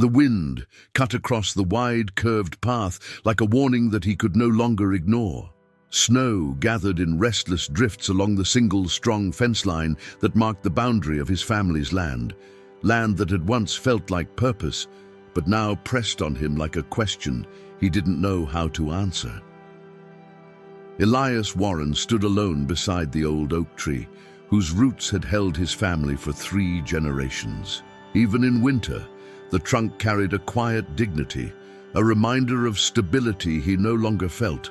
The wind cut across the wide, curved path like a warning that he could no longer ignore. Snow gathered in restless drifts along the single, strong fence line that marked the boundary of his family's land that had once felt like purpose, but now pressed on him like a question he didn't know how to answer. Elias Warren stood alone beside the old oak tree, whose roots had held his family for 3 generations. Even in winter, the trunk carried a quiet dignity, a reminder of stability he no longer felt.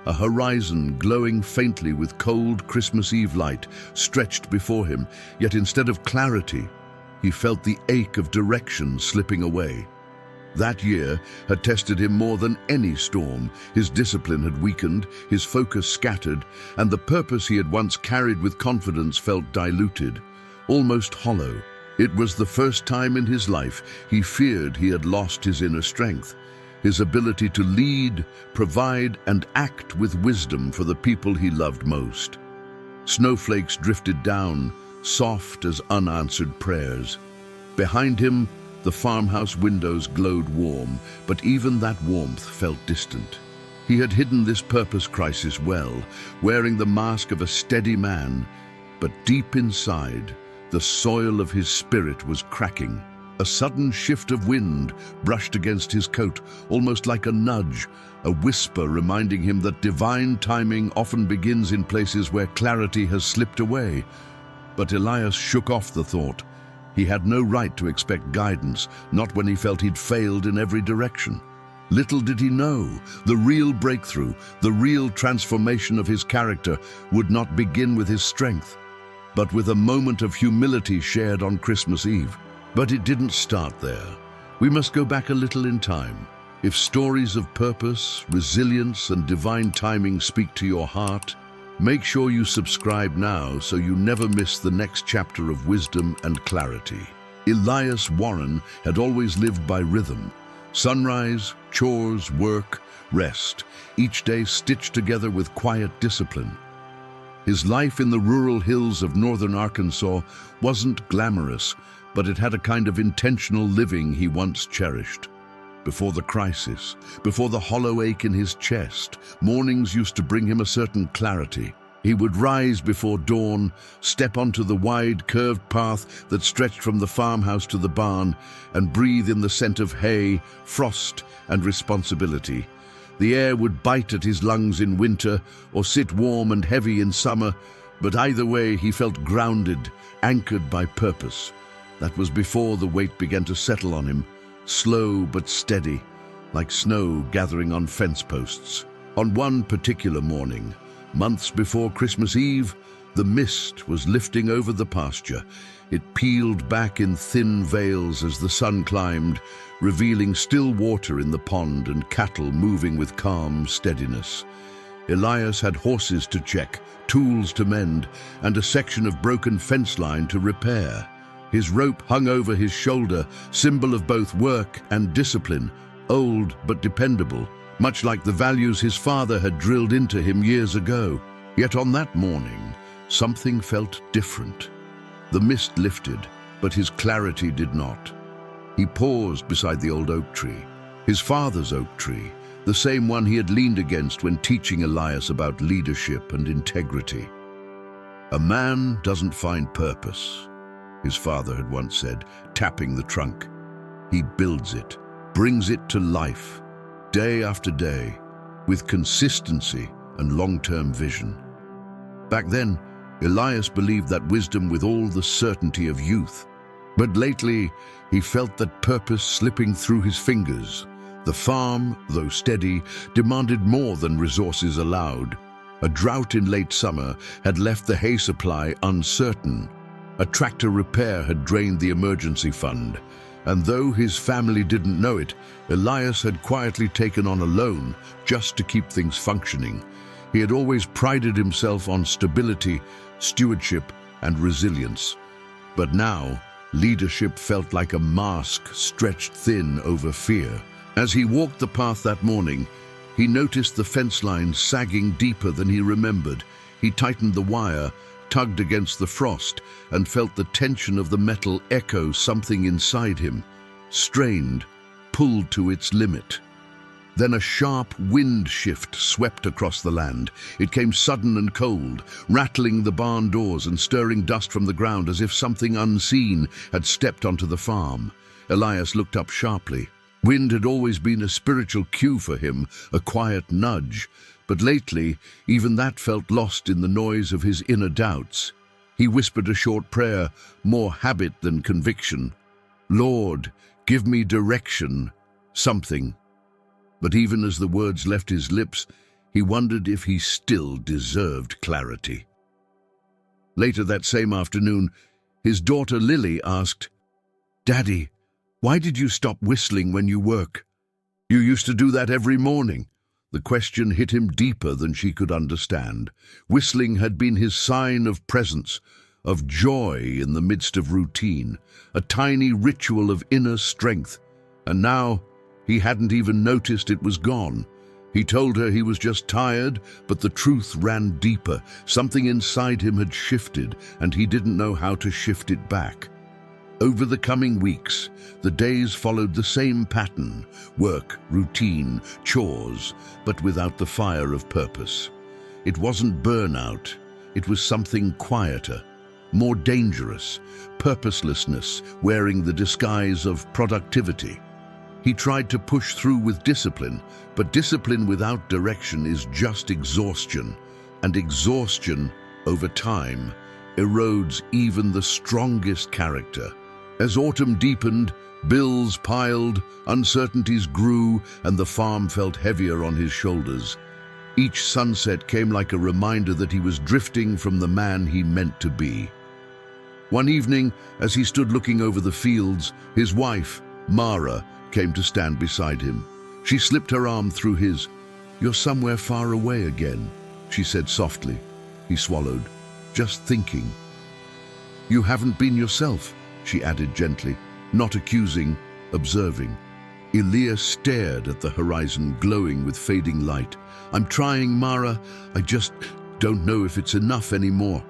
A horizon glowing faintly with cold Christmas Eve light stretched before him, yet instead of clarity, he felt the ache of direction slipping away. That year had tested him more than any storm. His discipline had weakened, his focus scattered, and the purpose he had once carried with confidence felt diluted, almost hollow. It was the first time in his life he feared he had lost his inner strength, his ability to lead, provide, and act with wisdom for the people he loved most. Snowflakes drifted down, soft as unanswered prayers. Behind him, the farmhouse windows glowed warm, but even that warmth felt distant. He had hidden this purpose crisis well, wearing the mask of a steady man, but deep inside, the soil of his spirit was cracking. A sudden shift of wind brushed against his coat, almost like a nudge, a whisper reminding him that divine timing often begins in places where clarity has slipped away. But Elias shook off the thought. He had no right to expect guidance, not when he felt he'd failed in every direction. Little did he know, the real breakthrough, the real transformation of his character would not begin with his strength, but with a moment of humility shared on Christmas Eve. But it didn't start there. We must go back a little in time. If stories of purpose, resilience, and divine timing speak to your heart, make sure you subscribe now so you never miss the next chapter of wisdom and clarity. Elias Warren had always lived by rhythm. Sunrise, chores, work, rest, each day stitched together with quiet discipline. His life in the rural hills of northern Arkansas wasn't glamorous, but it had a kind of intentional living he once cherished. Before the crisis, before the hollow ache in his chest, mornings used to bring him a certain clarity. He would rise before dawn, step onto the wide, curved path that stretched from the farmhouse to the barn, and breathe in the scent of hay, frost, and responsibility. The air would bite at his lungs in winter or sit warm and heavy in summer, but either way he felt grounded, anchored by purpose. That was before the weight began to settle on him, slow but steady, like snow gathering on fence posts. On one particular morning, months before Christmas Eve, the mist was lifting over the pasture. It peeled back in thin veils as the sun climbed, revealing still water in the pond and cattle moving with calm steadiness. Elias had horses to check, tools to mend, and a section of broken fence line to repair. His rope hung over his shoulder, symbol of both work and discipline, old but dependable, much like the values his father had drilled into him years ago. Yet on that morning, something felt different. The mist lifted, but his clarity did not. He paused beside the old oak tree, his father's oak tree, the same one he had leaned against when teaching Elias about leadership and integrity. "A man doesn't find purpose," his father had once said, tapping the trunk. "He builds it, brings it to life, day after day, with consistency and long-term vision." Back then, Elias believed that wisdom with all the certainty of youth. But lately, he felt that purpose slipping through his fingers. The farm, though steady, demanded more than resources allowed. A drought in late summer had left the hay supply uncertain. A tractor repair had drained the emergency fund. And though his family didn't know it, Elias had quietly taken on a loan just to keep things functioning. He had always prided himself on stability, stewardship, and resilience. But now, leadership felt like a mask stretched thin over fear. As he walked the path that morning, he noticed the fence line sagging deeper than he remembered. He tightened the wire, tugged against the frost, and felt the tension of the metal echo something inside him. strained, pulled to its limit. Then a sharp wind shift swept across the land. It came sudden and cold, rattling the barn doors and stirring dust from the ground as if something unseen had stepped onto the farm. Elias looked up sharply. Wind had always been a spiritual cue for him, a quiet nudge, but lately even that felt lost in the noise of his inner doubts. He whispered a short prayer, more habit than conviction. "Lord, give me direction, something." But even as the words left his lips, he wondered if he still deserved clarity. Later that same afternoon, his daughter Lily asked, "Daddy, why did you stop whistling when you work? You used to do that every morning." The question hit him deeper than she could understand. Whistling had been his sign of presence, of joy in the midst of routine, a tiny ritual of inner strength. And now, he hadn't even noticed it was gone. He told her he was just tired, but the truth ran deeper. Something inside him had shifted, and he didn't know how to shift it back. Over the coming weeks, the days followed the same pattern: work, routine, chores, but without the fire of purpose. It wasn't burnout, it was something quieter, more dangerous, purposelessness wearing the disguise of productivity. He tried to push through with discipline, but discipline without direction is just exhaustion, and exhaustion, over time, erodes even the strongest character. As autumn deepened, bills piled, uncertainties grew, and the farm felt heavier on his shoulders. Each sunset came like a reminder that he was drifting from the man he meant to be. One evening, as he stood looking over the fields, his wife, Mara, came to stand beside him. She slipped her arm through his. "You're somewhere far away again," she said softly. He swallowed, just thinking. "You haven't been yourself," she added gently, not accusing, observing. Elias stared at the horizon, glowing with fading light. "I'm trying, Mara. I just don't know if it's enough anymore."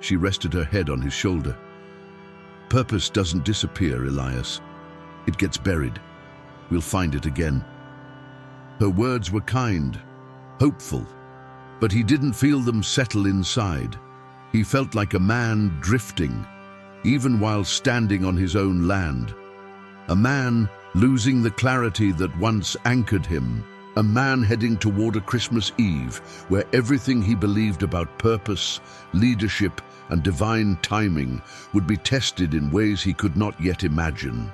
She rested her head on his shoulder. "Purpose doesn't disappear, Elias. It gets buried. We'll find it again." Her words were kind, hopeful, but he didn't feel them settle inside. He felt like a man drifting, even while standing on his own land. A man losing the clarity that once anchored him. A man heading toward a Christmas Eve where everything he believed about purpose, leadership, and divine timing would be tested in ways he could not yet imagine.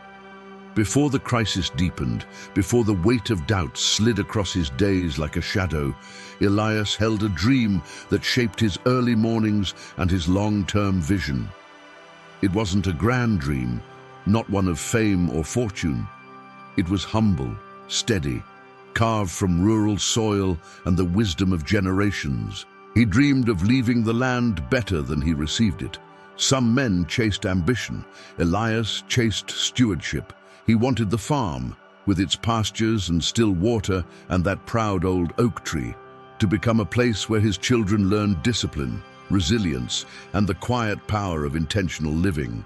Before the crisis deepened, before the weight of doubt slid across his days like a shadow, Elias held a dream that shaped his early mornings and his long-term vision. It wasn't a grand dream, not one of fame or fortune. It was humble, steady, carved from rural soil and the wisdom of generations. He dreamed of leaving the land better than he received it. Some men chased ambition. Elias chased stewardship. He wanted the farm, with its pastures and still water and that proud old oak tree, to become a place where his children learned discipline, resilience, and the quiet power of intentional living.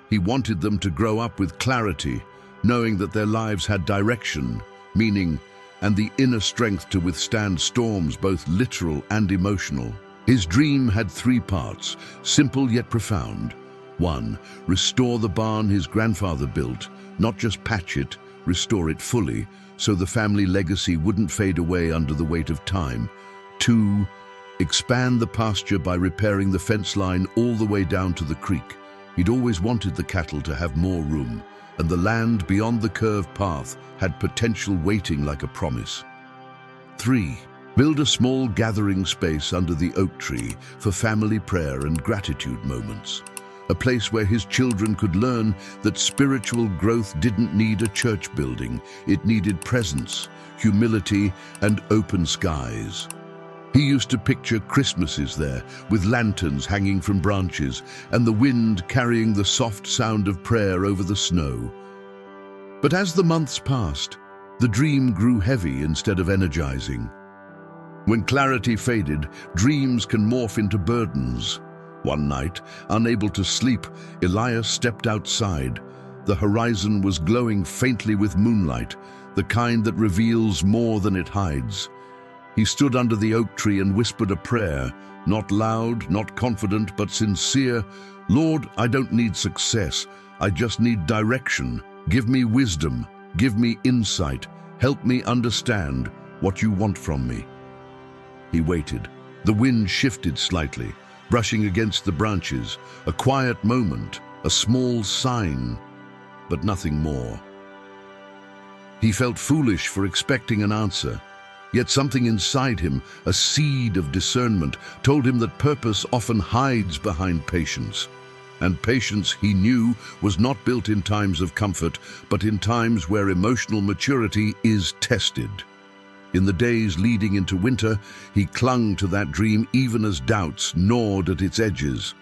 He wanted them to grow up with clarity, knowing that their lives had direction, meaning, and the inner strength to withstand storms, both literal and emotional. His dream had three parts, simple yet profound. 1. Restore the barn his grandfather built, not just patch it, restore it fully, so the family legacy wouldn't fade away under the weight of time. 2. Expand the pasture by repairing the fence line all the way down to the creek. He'd always wanted the cattle to have more room, and the land beyond the curved path had potential waiting like a promise. 3. Build a small gathering space under the oak tree for family prayer and gratitude moments. A place where his children could learn that spiritual growth didn't need a church building. It needed presence, humility, and open skies. He used to picture Christmases there, with lanterns hanging from branches and the wind carrying the soft sound of prayer over the snow. But as the months passed, the dream grew heavy instead of energizing. When clarity faded, dreams can morph into burdens. One night, unable to sleep, Elias stepped outside. The horizon was glowing faintly with moonlight, the kind that reveals more than it hides. He stood under the oak tree and whispered a prayer, not loud, not confident, but sincere. "Lord, I don't need success. I just need direction. Give me wisdom. Give me insight. Help me understand what you want from me." He waited. The wind shifted slightly, brushing against the branches. A quiet moment, a small sign, but nothing more. He felt foolish for expecting an answer. Yet something inside him, a seed of discernment, told him that purpose often hides behind patience. And patience, he knew, was not built in times of comfort, but in times where emotional maturity is tested. In the days leading into winter, he clung to that dream even as doubts gnawed at its edges.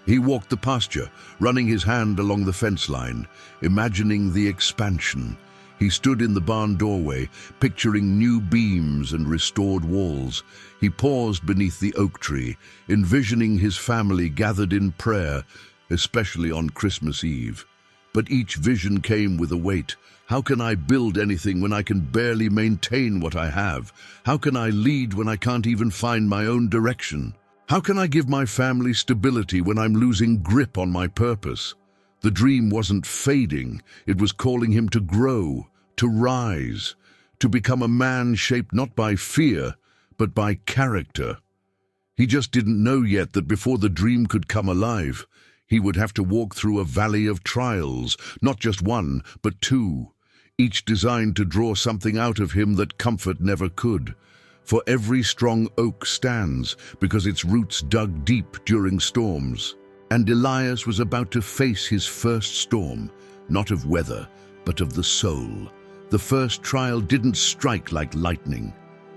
He walked the pasture, running his hand along the fence line, imagining the expansion. He stood in the barn doorway, picturing new beams and restored walls. He paused beneath the oak tree, envisioning his family gathered in prayer, especially on Christmas Eve. But each vision came with a weight. How can I build anything when I can barely maintain what I have? How can I lead when I can't even find my own direction? How can I give my family stability when I'm losing grip on my purpose? The dream wasn't fading, it was calling him to grow, to rise, to become a man shaped not by fear, but by character. He just didn't know yet that before the dream could come alive, he would have to walk through a valley of trials, not just one, but two, each designed to draw something out of him that comfort never could. For every strong oak stands because its roots dug deep during storms. And Elias was about to face his first storm, not of weather, but of the soul. The first trial didn't strike like lightning.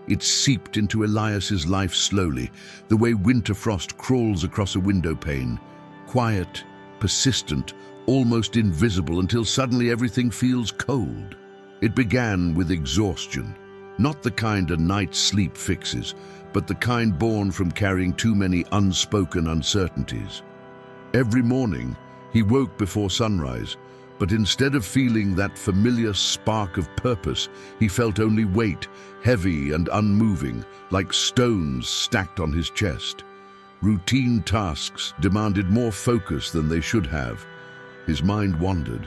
It seeped into Elias's life slowly, the way winter frost crawls across a window pane. Quiet, persistent, almost invisible, until suddenly everything feels cold. It began with exhaustion, not the kind a night's sleep fixes, but the kind born from carrying too many unspoken uncertainties. Every morning, he woke before sunrise, but instead of feeling that familiar spark of purpose, he felt only weight, heavy and unmoving, like stones stacked on his chest. Routine tasks demanded more focus than they should have. His mind wandered.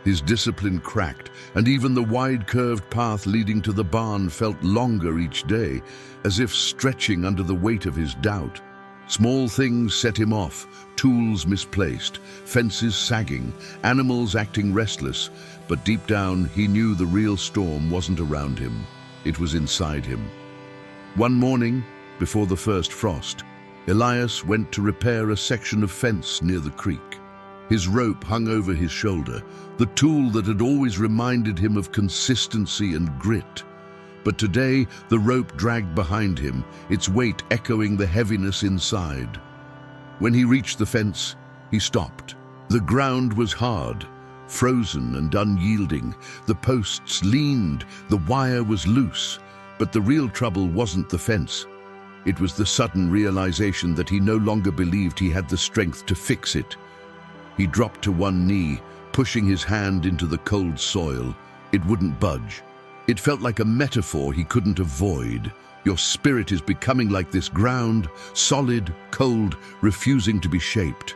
His discipline cracked, and even the wide-curved path leading to the barn felt longer each day, as if stretching under the weight of his doubt. Small things set him off, tools misplaced, fences sagging, animals acting restless, but deep down he knew the real storm wasn't around him, it was inside him. One morning, before the first frost, Elias went to repair a section of fence near the creek. His rope hung over his shoulder, the tool that had always reminded him of consistency and grit. But today, the rope dragged behind him, its weight echoing the heaviness inside. When he reached the fence, he stopped. The ground was hard, frozen and unyielding. The posts leaned, the wire was loose. But the real trouble wasn't the fence. It was the sudden realization that he no longer believed he had the strength to fix it. He dropped to one knee, pushing his hand into the cold soil. It wouldn't budge. It felt like a metaphor he couldn't avoid. Your spirit is becoming like this ground, solid, cold, refusing to be shaped.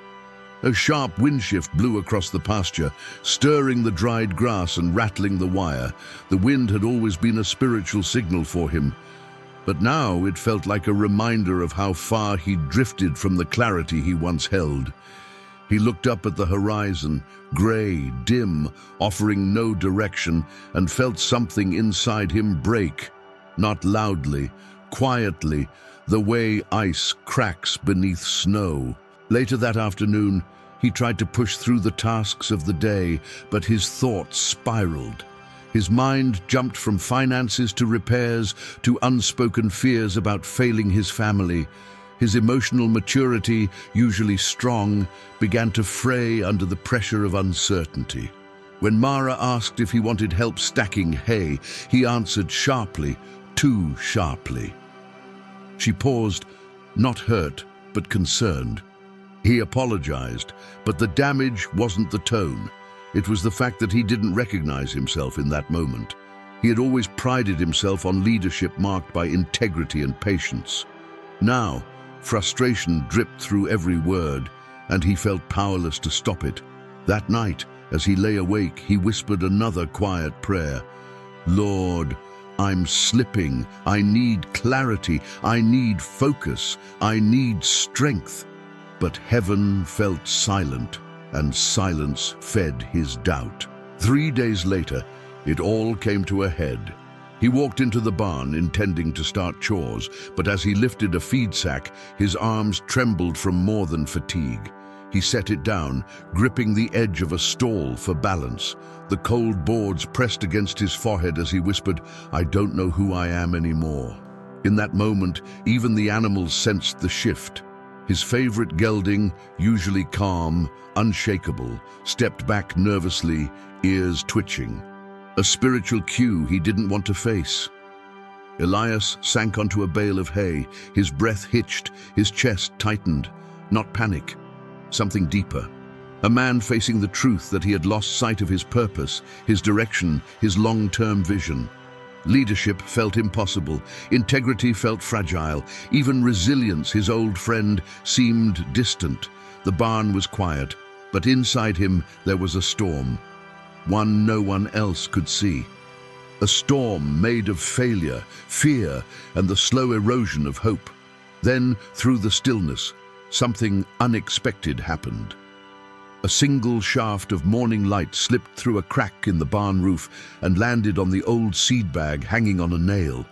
A sharp wind shift blew across the pasture, stirring the dried grass and rattling the wire. The wind had always been a spiritual signal for him, but now it felt like a reminder of how far he'd drifted from the clarity he once held. He looked up at the horizon, gray, dim, offering no direction, and felt something inside him break, not loudly, quietly, the way ice cracks beneath snow. Later that afternoon, he tried to push through the tasks of the day, but his thoughts spiraled. His mind jumped from finances to repairs to unspoken fears about failing his family. His emotional maturity, usually strong, began to fray under the pressure of uncertainty. When Mara asked if he wanted help stacking hay, he answered sharply, too sharply. She paused, not hurt, but concerned. He apologized, but the damage wasn't the tone. It was the fact that he didn't recognize himself in that moment. He had always prided himself on leadership marked by integrity and patience. Now, frustration dripped through every word, and he felt powerless to stop it. That night, as he lay awake, he whispered another quiet prayer. Lord, I'm slipping. I need clarity. I need focus. I need strength. But heaven felt silent, and silence fed his doubt. 3 days later, it all came to a head. He walked into the barn intending to start chores, but as he lifted a feed sack, his arms trembled from more than fatigue. He set it down, gripping the edge of a stall for balance. The cold boards pressed against his forehead as he whispered, I don't know who I am anymore. In that moment, even the animals sensed the shift. His favorite gelding, usually calm, unshakable, stepped back nervously, ears twitching. A spiritual cue he didn't want to face. Elias sank onto a bale of hay, his breath hitched, his chest tightened. Not panic, something deeper. A man facing the truth that he had lost sight of his purpose, his direction, his long-term vision. Leadership felt impossible, integrity felt fragile, even resilience, his old friend, seemed distant. The barn was quiet, but inside him there was a storm. One no one else could see. A storm made of failure, fear, and the slow erosion of hope. Then, through the stillness, something unexpected happened. A single shaft of morning light slipped through a crack in the barn roof and landed on the old seed bag hanging on a nail.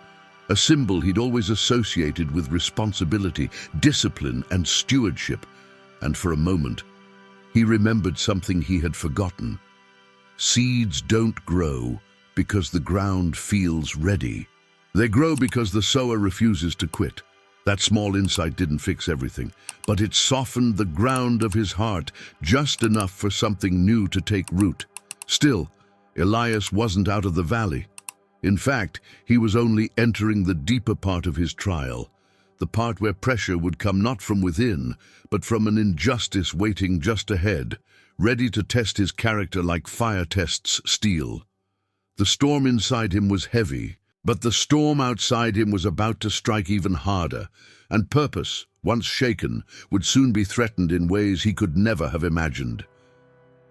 A symbol he'd always associated with responsibility, discipline, and stewardship. And for a moment, he remembered something he had forgotten. Seeds don't grow because the ground feels ready. They grow because the sower refuses to quit. That small insight didn't fix everything, but it softened the ground of his heart just enough for something new to take root. Still, Elias wasn't out of the valley. In fact, he was only entering the deeper part of his trial, the part where pressure would come not from within, but from an injustice waiting just ahead, ready to test his character like fire tests steel. The storm inside him was heavy, but the storm outside him was about to strike even harder, and purpose, once shaken, would soon be threatened in ways he could never have imagined.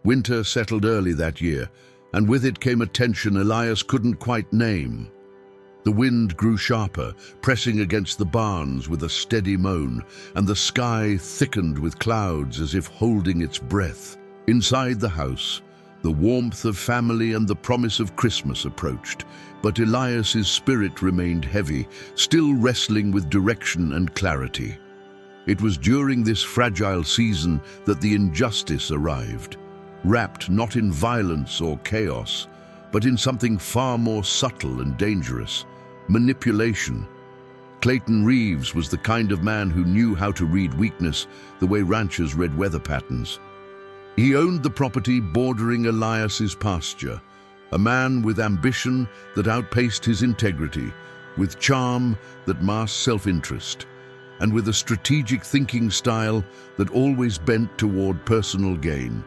Winter settled early that year, and with it came a tension Elias couldn't quite name. The wind grew sharper, pressing against the barns with a steady moan, and the sky thickened with clouds as if holding its breath. Inside the house, the warmth of family and the promise of Christmas approached, but Elias's spirit remained heavy, still wrestling with direction and clarity. It was during this fragile season that the injustice arrived, wrapped not in violence or chaos, but in something far more subtle and dangerous: manipulation. Clayton Reeves was the kind of man who knew how to read weakness the way ranchers read weather patterns. He owned the property bordering Elias's pasture, a man with ambition that outpaced his integrity, with charm that masked self-interest, and with a strategic thinking style that always bent toward personal gain.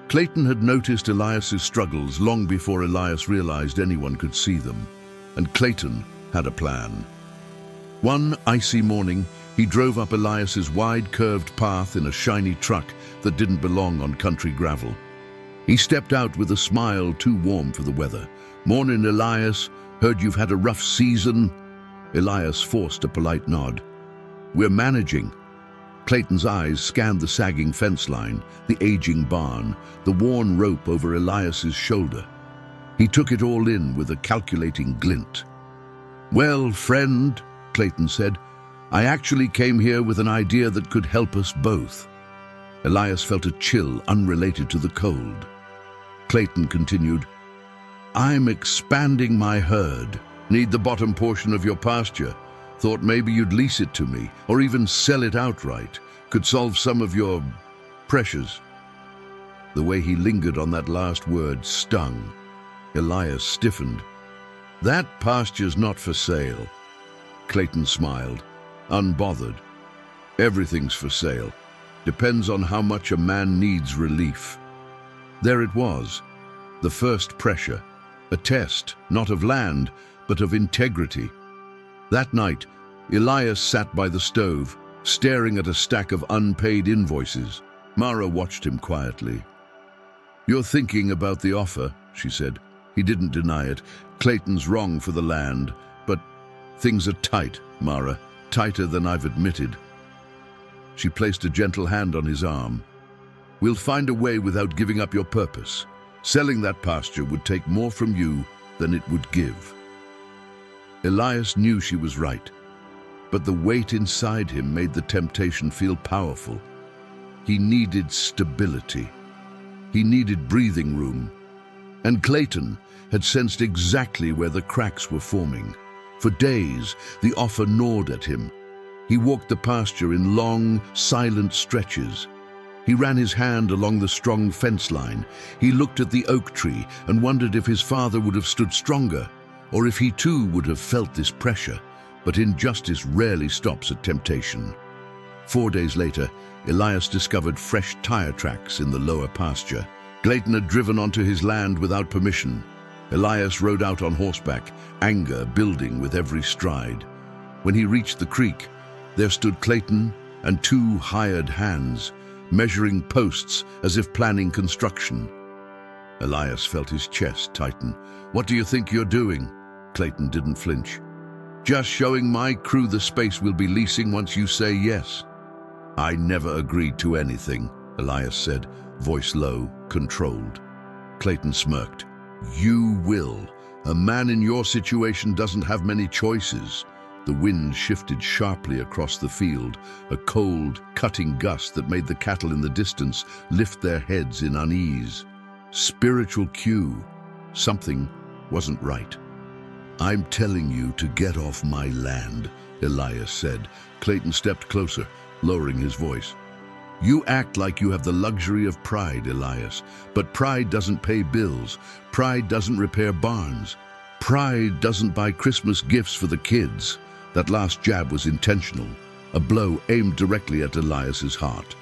Clayton had noticed Elias's struggles long before Elias realized anyone could see them, and Clayton had a plan. One icy morning, he drove up Elias's wide curved path in a shiny truck that didn't belong on country gravel. He stepped out with a smile too warm for the weather. "Morning, Elias. Heard you've had a rough season." Elias forced a polite nod. "We're managing." Clayton's eyes scanned the sagging fence line, the aging barn, the worn rope over Elias's shoulder. He took it all in with a calculating glint. "Well, friend," Clayton said, "I actually came here with an idea that could help us both." Elias felt a chill unrelated to the cold. Clayton continued, "I'm expanding my herd. Need the bottom portion of your pasture. Thought maybe you'd lease it to me, or even sell it outright. Could solve some of your pressures." The way he lingered on that last word stung. Elias stiffened. "That pasture's not for sale." Clayton smiled, unbothered. "Everything's for sale. Depends on how much a man needs relief." There it was, the first pressure, a test, not of land, but of integrity. That night, Elias sat by the stove, staring at a stack of unpaid invoices. Mara watched him quietly. "You're thinking about the offer," she said. He didn't deny it. "Clayton's wrong for the land, but things are tight, Mara, tighter than I've admitted." She placed a gentle hand on his arm. "We'll find a way without giving up your purpose. Selling that pasture would take more from you than it would give." Elias knew she was right, but the weight inside him made the temptation feel powerful. He needed stability. He needed breathing room. And Clayton had sensed exactly where the cracks were forming. For days, the offer gnawed at him. He walked the pasture in long, silent stretches. He ran his hand along the strong fence line. He looked at the oak tree and wondered if his father would have stood stronger, or if he too would have felt this pressure. But injustice rarely stops at temptation. 4 days later, Elias discovered fresh tire tracks in the lower pasture. Clayton had driven onto his land without permission. Elias rode out on horseback, anger building with every stride. When he reached the creek, there stood Clayton and 2 hired hands, measuring posts as if planning construction. Elias felt his chest tighten. "What do you think you're doing?" Clayton didn't flinch. "Just showing my crew the space we'll be leasing once you say yes." "I never agreed to anything," Elias said, voice low, controlled. Clayton smirked. "You will. A man in your situation doesn't have many choices." The wind shifted sharply across the field, a cold, cutting gust that made the cattle in the distance lift their heads in unease. Spiritual cue. Something wasn't right. "I'm telling you to get off my land," Elias said. Clayton stepped closer, lowering his voice. "You act like you have the luxury of pride, Elias, but pride doesn't pay bills. Pride doesn't repair barns. Pride doesn't buy Christmas gifts for the kids." That last jab was intentional, a blow aimed directly at Elias's heart.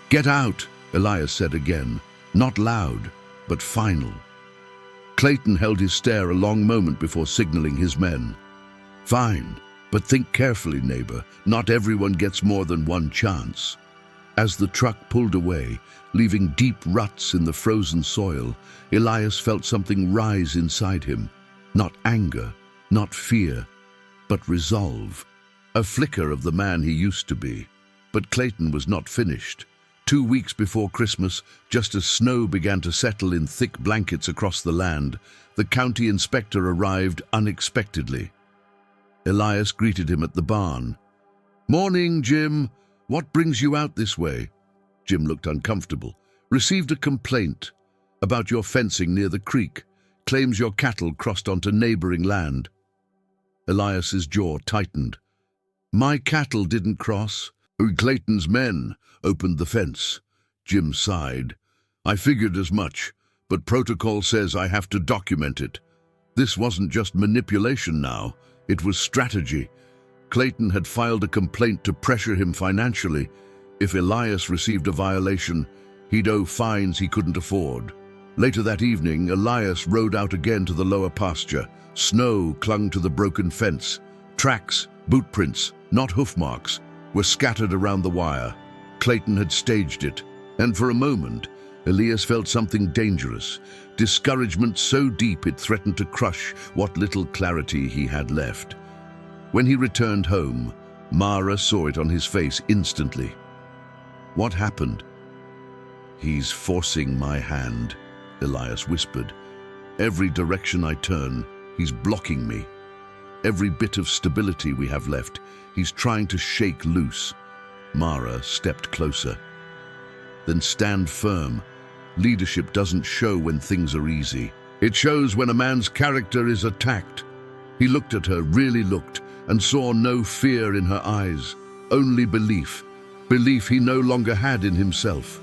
"Get out," Elias said again, not loud, but final. Clayton held his stare a long moment before signaling his men. "Fine, but think carefully, neighbor. Not everyone gets more than one chance." As the truck pulled away, leaving deep ruts in the frozen soil, Elias felt something rise inside him. Not anger, not fear, but resolve. A flicker of the man he used to be. But Clayton was not finished. 2 weeks before Christmas, just as snow began to settle in thick blankets across the land, the county inspector arrived unexpectedly. Elias greeted him at the barn. "Morning, Jim. What brings you out this way?" Jim looked uncomfortable. "Received a complaint about your fencing near the creek. Claims your cattle crossed onto neighboring land." Elias's jaw tightened. "My cattle didn't cross. Clayton's men opened the fence." Jim sighed. "I figured as much, but protocol says I have to document it. This wasn't just manipulation now, it was strategy. Clayton had filed a complaint to pressure him financially. If Elias received a violation, he'd owe fines he couldn't afford." Later that evening, Elias rode out again to the lower pasture. Snow clung to the broken fence. Tracks, boot prints, not hoof marks, were scattered around the wire. Clayton had staged it, and for a moment, Elias felt something dangerous, discouragement so deep it threatened to crush what little clarity he had left. When he returned home, Mara saw it on his face instantly. "What happened?" "He's forcing my hand," Elias whispered. "Every direction I turn, he's blocking me. Every bit of stability we have left, he's trying to shake loose." Mara stepped closer. "Then stand firm. Leadership doesn't show when things are easy. It shows when a man's character is attacked." He looked at her, really looked, and saw no fear in her eyes, only belief. Belief he no longer had in himself.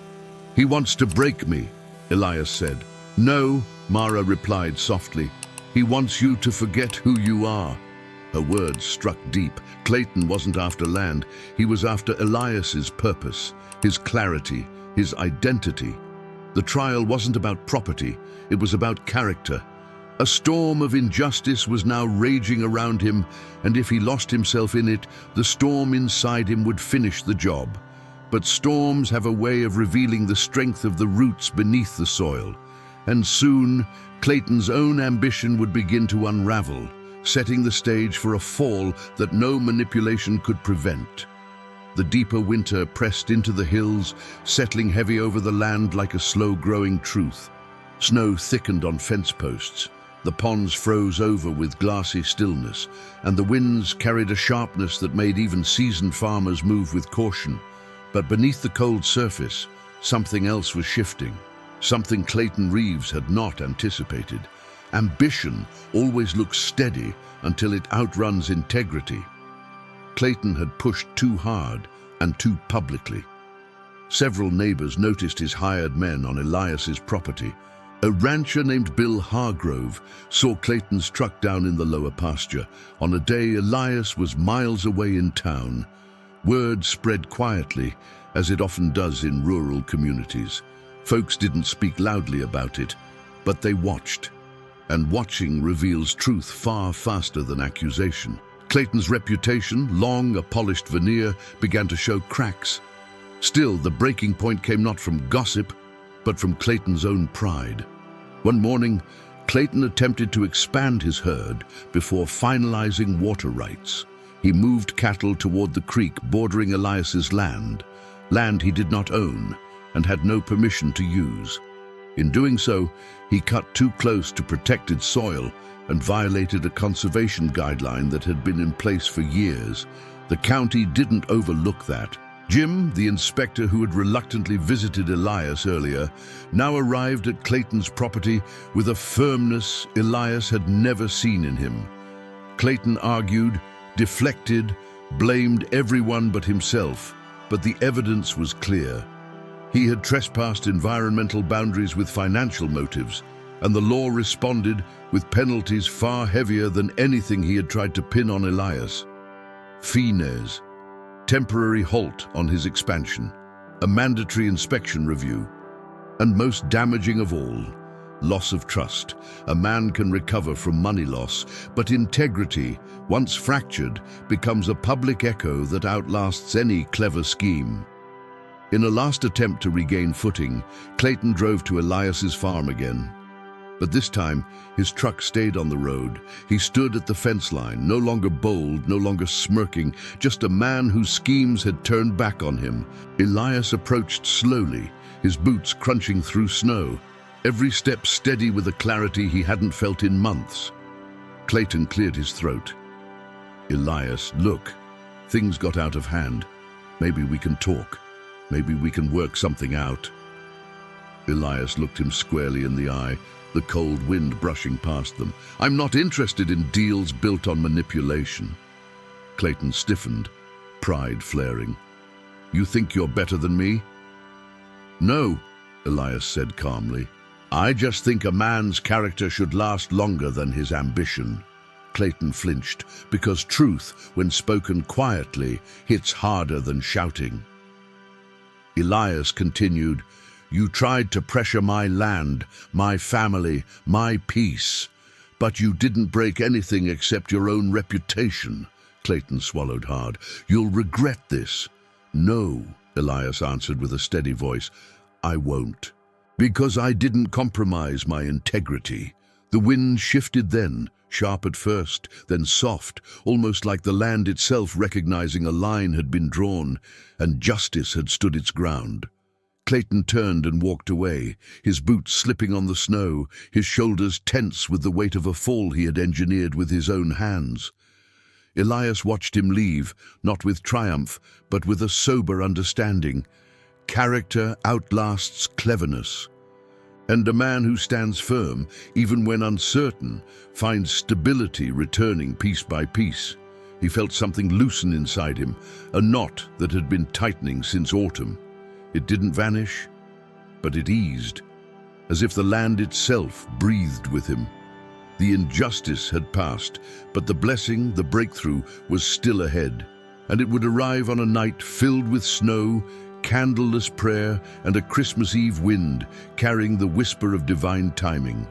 "He wants to break me," Elias said. "No," Mara replied softly. "He wants you to forget who you are." Her words struck deep. Clayton wasn't after land. He was after Elias's purpose, his clarity, his identity. The trial wasn't about property, it was about character. A storm of injustice was now raging around him, and if he lost himself in it, the storm inside him would finish the job. But storms have a way of revealing the strength of the roots beneath the soil, and soon Clayton's own ambition would begin to unravel, setting the stage for a fall that no manipulation could prevent. The deeper winter pressed into the hills, settling heavy over the land like a slow-growing truth. Snow thickened on fence posts. The ponds froze over with glassy stillness, and the winds carried a sharpness that made even seasoned farmers move with caution. But beneath the cold surface, something else was shifting, something Clayton Reeves had not anticipated. Ambition always looks steady until it outruns integrity. Clayton had pushed too hard and too publicly. Several neighbors noticed his hired men on Elias's property. A rancher named Bill Hargrove saw Clayton's truck down in the lower pasture on a day Elias was miles away in town. Word spread quietly, as it often does in rural communities. Folks didn't speak loudly about it, but they watched. And watching reveals truth far faster than accusation. Clayton's reputation, long a polished veneer, began to show cracks. Still, the breaking point came not from gossip, but from Clayton's own pride. One morning, Clayton attempted to expand his herd before finalizing water rights. He moved cattle toward the creek bordering Elias's land he did not own and had no permission to use. In doing so, he cut too close to protected soil and violated a conservation guideline that had been in place for years. The county didn't overlook that. Jim, the inspector who had reluctantly visited Elias earlier, now arrived at Clayton's property with a firmness Elias had never seen in him. Clayton argued, deflected, blamed everyone but himself, but the evidence was clear. He had trespassed environmental boundaries with financial motives, and the law responded with penalties far heavier than anything he had tried to pin on Elias. Fines, temporary halt on his expansion, a mandatory inspection review, and most damaging of all, loss of trust. A man can recover from money loss, but integrity, once fractured, becomes a public echo that outlasts any clever scheme. In a last attempt to regain footing, Clayton drove to Elias's farm again. But this time, his truck stayed on the road. He stood at the fence line, no longer bold, no longer smirking, just a man whose schemes had turned back on him. Elias approached slowly, his boots crunching through snow, every step steady with a clarity he hadn't felt in months. Clayton cleared his throat. "Elias, look, things got out of hand. Maybe we can talk. Maybe we can work something out." Elias looked him squarely in the eye, the cold wind brushing past them. "I'm not interested in deals built on manipulation." Clayton stiffened, pride flaring. "You think you're better than me?" "No," Elias said calmly. "I just think a man's character should last longer than his ambition." Clayton flinched, because truth, when spoken quietly, hits harder than shouting. Elias continued, "You tried to pressure my land, my family, my peace, but you didn't break anything except your own reputation." Clayton swallowed hard. "You'll regret this." "No," Elias answered with a steady voice, "I won't. Because I didn't compromise my integrity." The wind shifted then, sharp at first, then soft, almost like the land itself recognizing a line had been drawn, and justice had stood its ground. Clayton turned and walked away, his boots slipping on the snow, his shoulders tense with the weight of a fall he had engineered with his own hands. Elias watched him leave, not with triumph, but with a sober understanding. Character outlasts cleverness. And a man who stands firm, even when uncertain, finds stability returning piece by piece. He felt something loosen inside him, a knot that had been tightening since autumn. It didn't vanish, but it eased, as if the land itself breathed with him. The injustice had passed, but the blessing, the breakthrough, was still ahead, and it would arrive on a night filled with snow, candleless prayer, and a Christmas Eve wind carrying the whisper of divine timing.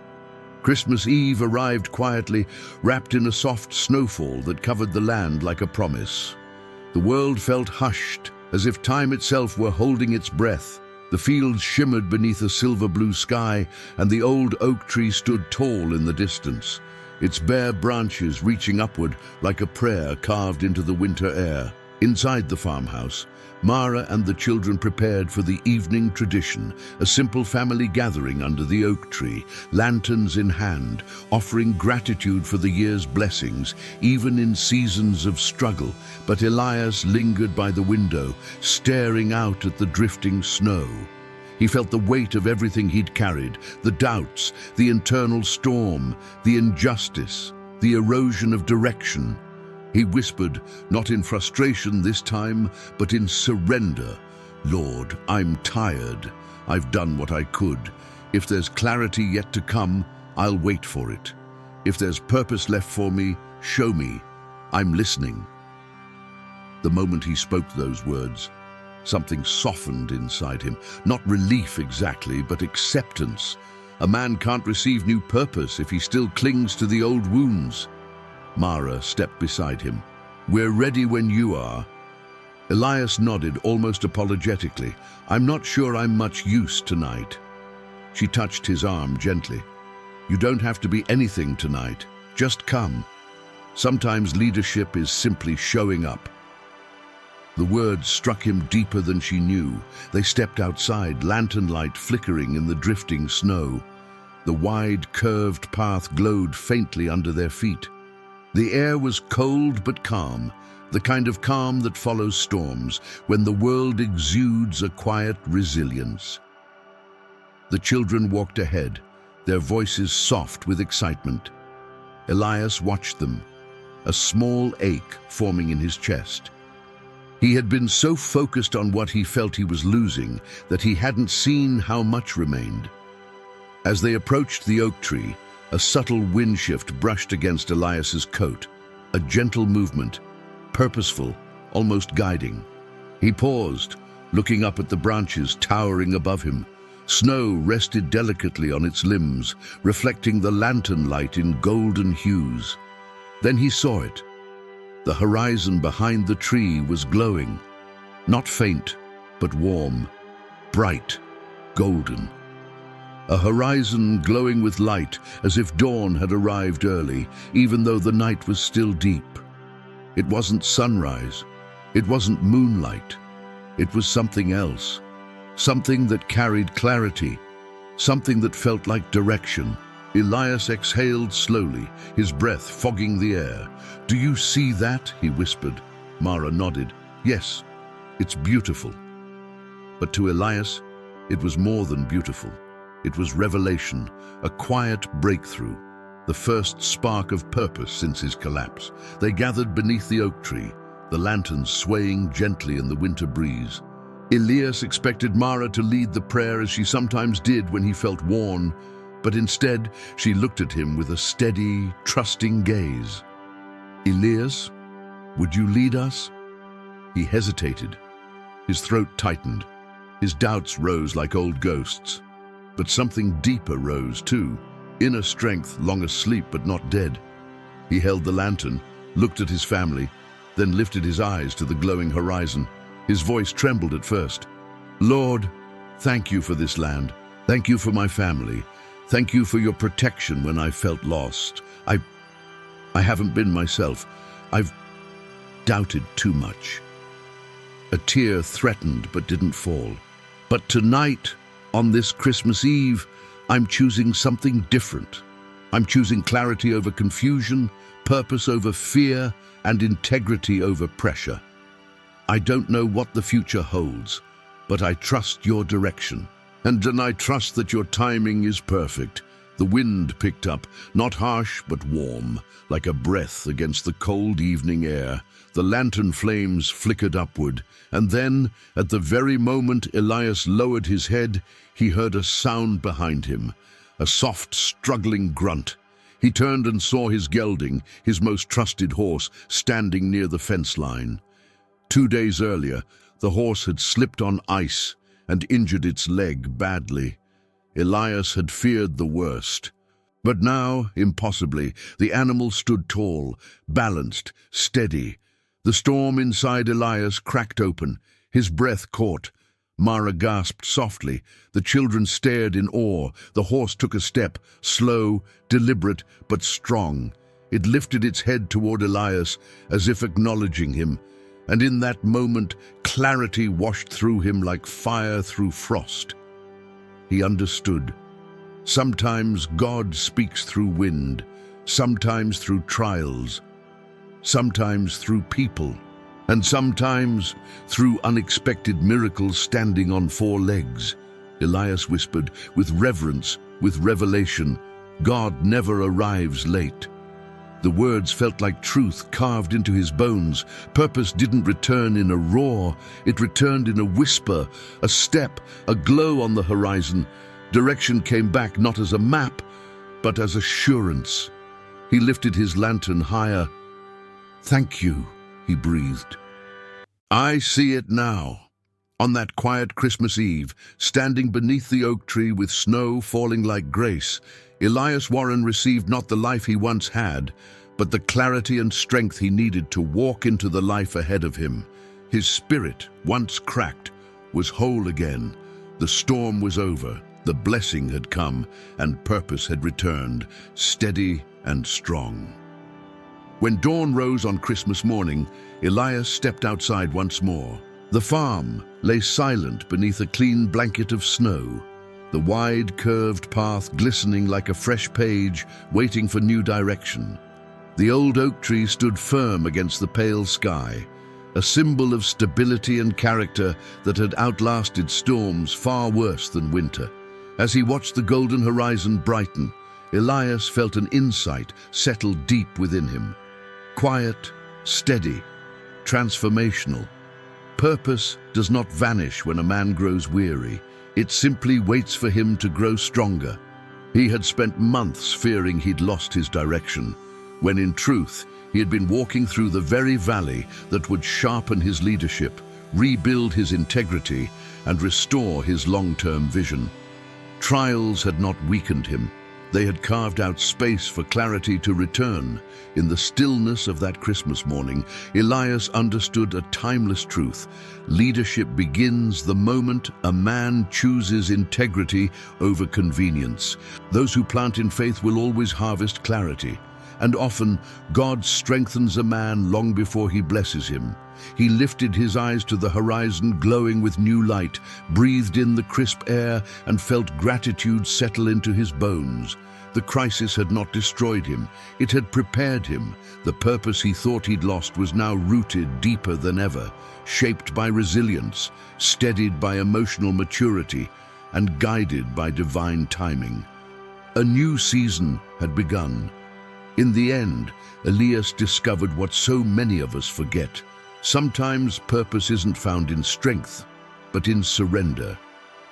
Christmas Eve arrived quietly, wrapped in a soft snowfall that covered the land like a promise. The world felt hushed, as if time itself were holding its breath. The fields shimmered beneath a silver-blue sky, and the old oak tree stood tall in the distance, its bare branches reaching upward like a prayer carved into the winter air. Inside the farmhouse, Mara and the children prepared for the evening tradition, a simple family gathering under the oak tree, lanterns in hand, offering gratitude for the year's blessings, even in seasons of struggle. But Elias lingered by the window, staring out at the drifting snow. He felt the weight of everything he'd carried, the doubts, the internal storm, the injustice, the erosion of direction. He whispered, not in frustration this time, but in surrender. "Lord, I'm tired. I've done what I could. If there's clarity yet to come, I'll wait for it. If there's purpose left for me, show me. I'm listening." The moment he spoke those words, something softened inside him. Not relief exactly, but acceptance. A man can't receive new purpose if he still clings to the old wounds. Mara stepped beside him. "We're ready when you are." Elias nodded almost apologetically. "I'm not sure I'm much use tonight." She touched his arm gently. "You don't have to be anything tonight. Just come. Sometimes leadership is simply showing up." The words struck him deeper than she knew. They stepped outside, lantern light flickering in the drifting snow. The wide, curved path glowed faintly under their feet. The air was cold but calm, the kind of calm that follows storms, when the world exudes a quiet resilience. The children walked ahead, their voices soft with excitement. Elias watched them, a small ache forming in his chest. He had been so focused on what he felt he was losing that he hadn't seen how much remained. As they approached the oak tree, a subtle wind shift brushed against Elias's coat, a gentle movement, purposeful, almost guiding. He paused, looking up at the branches towering above him. Snow rested delicately on its limbs, reflecting the lantern light in golden hues. Then he saw it. The horizon behind the tree was glowing, not faint, but warm, bright, golden. A horizon glowing with light, as if dawn had arrived early, even though the night was still deep. It wasn't sunrise. It wasn't moonlight. It was something else. Something that carried clarity. Something that felt like direction. Elias exhaled slowly, his breath fogging the air. "Do you see that?" he whispered. Mara nodded. "Yes, it's beautiful." But to Elias, it was more than beautiful. It was revelation, a quiet breakthrough, the first spark of purpose since his collapse. They gathered beneath the oak tree, the lanterns swaying gently in the winter breeze. Elias expected Mara to lead the prayer as she sometimes did when he felt worn, but instead she looked at him with a steady, trusting gaze. "Elias, would you lead us?" He hesitated. His throat tightened. His doubts rose like old ghosts. But something deeper rose too, inner strength long asleep but not dead. He held the lantern, looked at his family, then lifted his eyes to the glowing horizon. His voice trembled at first. "Lord, thank you for this land. Thank you for my family. Thank you for your protection when I felt lost. I haven't been myself. I've doubted too much." A tear threatened but didn't fall. "But tonight, on this Christmas Eve, I'm choosing something different. I'm choosing clarity over confusion, purpose over fear, and integrity over pressure. I don't know what the future holds, but I trust your direction. And I trust that your timing is perfect." The wind picked up, not harsh but warm, like a breath against the cold evening air. The lantern flames flickered upward, and then, at the very moment Elias lowered his head, he heard a sound behind him, a soft, struggling grunt. He turned and saw his gelding, his most trusted horse, standing near the fence line. 2 days earlier, The horse had slipped on ice and injured its leg badly. Elias had feared the worst. But now, impossibly, the animal stood tall, balanced, steady. The storm inside Elias cracked open. His breath caught. Mara gasped softly. The children stared in awe. The horse took a step, slow, deliberate, but strong. It lifted its head toward Elias, as if acknowledging him. And in that moment, clarity washed through him like fire through frost. He understood. Sometimes God speaks through wind, sometimes through trials, sometimes through people, and sometimes through unexpected miracles standing on four legs. Elias whispered, with reverence, with revelation, God never arrives late. The words felt like truth carved into his bones. Purpose didn't return in a roar, it returned in a whisper, a step, a glow on the horizon. Direction came back not as a map, but as assurance. He lifted his lantern higher. Thank you, he breathed. I see it now. On that quiet Christmas Eve, standing beneath the oak tree with snow falling like grace, Elias Warren received not the life he once had, but the clarity and strength he needed to walk into the life ahead of him. His spirit, once cracked, was whole again. The storm was over, the blessing had come, and purpose had returned, steady and strong. When dawn rose on Christmas morning, Elias stepped outside once more. The farm lay silent beneath a clean blanket of snow, the wide, curved path glistening like a fresh page, waiting for new direction. The old oak tree stood firm against the pale sky, a symbol of stability and character that had outlasted storms far worse than winter. As he watched the golden horizon brighten, Elias felt an insight settle deep within him. Quiet, steady, transformational. Purpose does not vanish when a man grows weary. It simply waits for him to grow stronger. He had spent months fearing he'd lost his direction, when in truth, he had been walking through the very valley that would sharpen his leadership, rebuild his integrity, and restore his long-term vision. Trials had not weakened him. They had carved out space for clarity to return. In the stillness of that Christmas morning, Elias understood a timeless truth. Leadership begins the moment a man chooses integrity over convenience. Those who plant in faith will always harvest clarity. And often, God strengthens a man long before he blesses him. He lifted his eyes to the horizon, glowing with new light, breathed in the crisp air, and felt gratitude settle into his bones. The crisis had not destroyed him. It had prepared him. The purpose he thought he'd lost was now rooted deeper than ever, shaped by resilience, steadied by emotional maturity, and guided by divine timing. A new season had begun. In the end, Elias discovered what so many of us forget. Sometimes purpose isn't found in strength, but in surrender.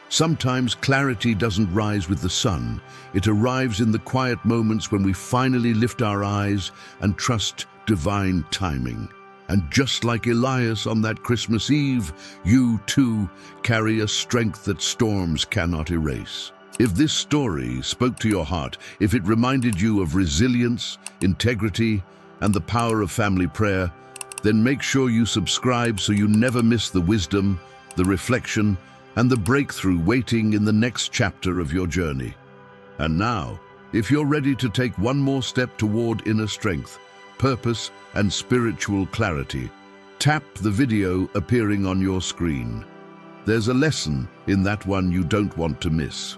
Sometimes clarity doesn't rise with the sun. It arrives in the quiet moments when we finally lift our eyes and trust divine timing. And just like Elias on that Christmas Eve, you too carry a strength that storms cannot erase. If this story spoke to your heart, if it reminded you of resilience, integrity, and the power of family prayer, then make sure you subscribe so you never miss the wisdom, the reflection, and the breakthrough waiting in the next chapter of your journey. And now, if you're ready to take one more step toward inner strength, purpose, and spiritual clarity, tap the video appearing on your screen. There's a lesson in that one you don't want to miss.